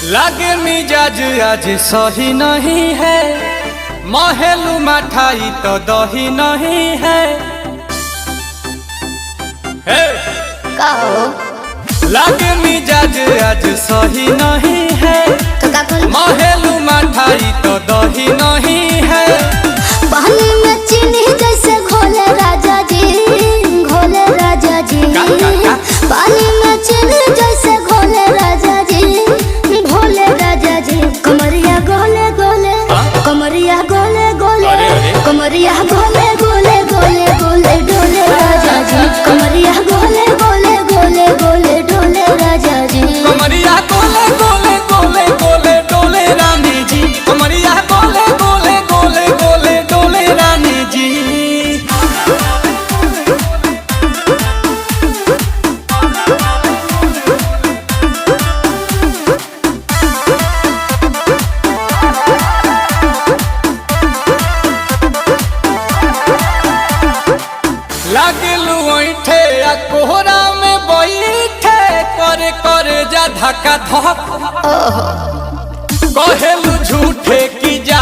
लागे मिजाज आज सही नहीं है, महलू मठाई तो दही नहीं है। लागे मिजाज आज सही नहीं है, महलू मठाई तो दही नहीं है। पानी में चीनी जैसे घोले राजा जी, घोले राजा जी। पानी में चीनी जैसे घोले राजा जी, घोले राजा जी। कमरिया गोले गोले, कमरिया गोले गोले, कमरिया गोले गोले गोले गोले डोले राजा जी। कमरिया गोले गोले गोले गोले डोले राजा जी। कमरिया गोले गोले गोले गोले डोले रानी जी। कमरिया गोले गोले गोले गोले डोले रानी जी। लागलू ऐठे आ कोहरा में बैठे, करे करे जा धक्का धक। कहेलू झूठे की जा